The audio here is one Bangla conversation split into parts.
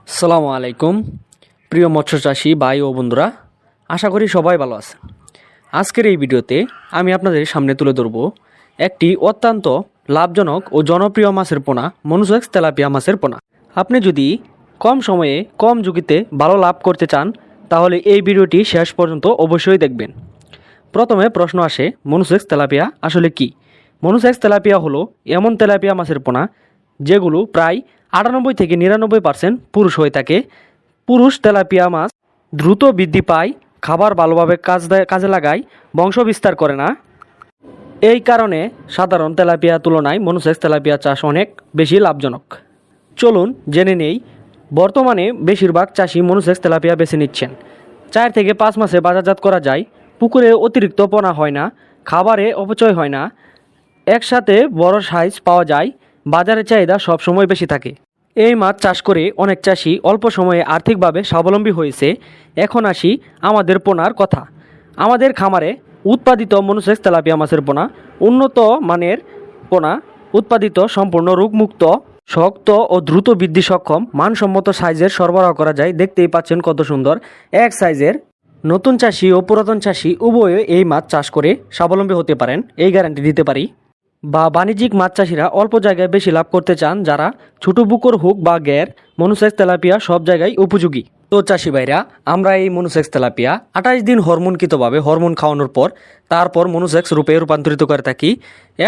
আসসালামু আলাইকুম প্রিয় মৎস্য চাষী ভাই ও বন্ধুরা, আশা করি সবাই ভালো আছেন। আজকের এই ভিডিওতে আমি আপনাদের সামনে তুলে ধরব একটি অত্যন্ত লাভজনক ও জনপ্রিয় মাছের পোনা মনোসেক্স তেলাপিয়া মাছের পোনা। আপনি যদি কম সময়ে কম ঝুঁকিতে ভালো লাভ করতে চান তাহলে এই ভিডিওটি শেষ পর্যন্ত অবশ্যই দেখবেন। প্রথমে প্রশ্ন আসে, মনোসেক্স তেলাপিয়া আসলে কি? মনোসেক্স তেলাপিয়া হলো এমন তেলাপিয়া মাছের পোনা যেগুলো প্রায় 98 থেকে 99% পুরুষ হয়ে থাকে। পুরুষ তেলাপিয়া মাছ দ্রুত বৃদ্ধি পায়, খাবার ভালোভাবে কাজে লাগায়, বংশ বিস্তার করে না। এই কারণে সাধারণ তেলাপিয়া তুলনায় মনোসেক্স তেলাপিয়া চাষ অনেক বেশি লাভজনক। চলুন জেনে নেই। বর্তমানে বেশিরভাগ চাষি মনোসেক্স তেলাপিয়া বেছে নিচ্ছেন। 4 থেকে 5 মাসে বাজারজাত করা যায়। পুকুরে অতিরিক্ত পোনা হয় না, খাবারে অপচয় হয় না, একসাথে বড় সাইজ পাওয়া যায়। বাজারের চাহিদা সবসময় বেশি থাকে। এই মাছ চাষ করে অনেক চাষি অল্প সময়ে আর্থিকভাবে স্বাবলম্বী হয়েছে। এখন আসি আমাদের পোনার কথা। আমাদের খামারে উৎপাদিত মনোসেক্স তেলাপিয়া মাছের পোনা উন্নত মানের পোনা, উৎপাদিত সম্পূর্ণ রোগমুক্ত, শক্ত ও দ্রুত বৃদ্ধি সক্ষম, মানসম্মত সাইজের সরবরাহ করা যায়। দেখতেই পাচ্ছেন কত সুন্দর এক সাইজের। নতুন চাষি ও পুরাতন চাষি উভয়ে এই মাছ চাষ করে স্বাবলম্বী হতে পারেন, এই গ্যারান্টি দিতে পারি। বা বাণিজ্যিক মাছ চাষিরা অল্প জায়গায় বেশি লাভ করতে চান, যারা ছোট পুকুর হোক বা গ্যার, মনোসেক্স তেলাপিয়া সব জায়গায় উপযোগী। তো চাষি ভাইরা, আমরা এই মনোসেক্স তেলাপিয়া 28 দিন হরমোনকৃতভাবে হরমোন খাওয়ানোর পর তারপর মনোসেক্স রূপে রূপান্তরিত করে থাকি।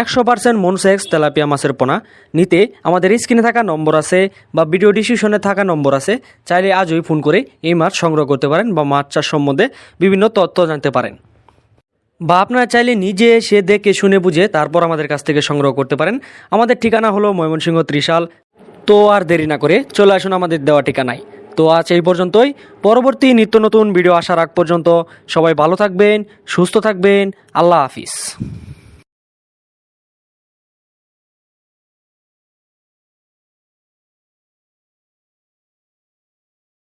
100% মনোসেক্স তেলাপিয়া মাছের পোনা নিতে আমাদের স্ক্রিনে থাকা নম্বর আছে বা ভিডিও ডিসক্রিপশনে থাকা নম্বর আছে, চাইলে আজই ফোন করে এই মাছ সংগ্রহ করতে পারেন বা মাছ চাষ সম্বন্ধে বিভিন্ন তথ্য জানতে পারেন। বা আপনারা চাইলে নিজে এসে দেখে শুনে বুঝে তারপর আমাদের কাছ থেকে সংগ্রহ করতে পারেন। আমাদের ঠিকানা হলো ময়মনসিংহ ত্রিশাল। তো আর দেরি না করে চলে আসুন আমাদের দেওয়া ঠিকানায়। তো আজ এই পর্যন্তই। পরবর্তী নিত্য নতুন ভিডিও আসার আগ পর্যন্ত সবাই ভালো থাকবেন, সুস্থ থাকবেন। আল্লাহ হাফিজ।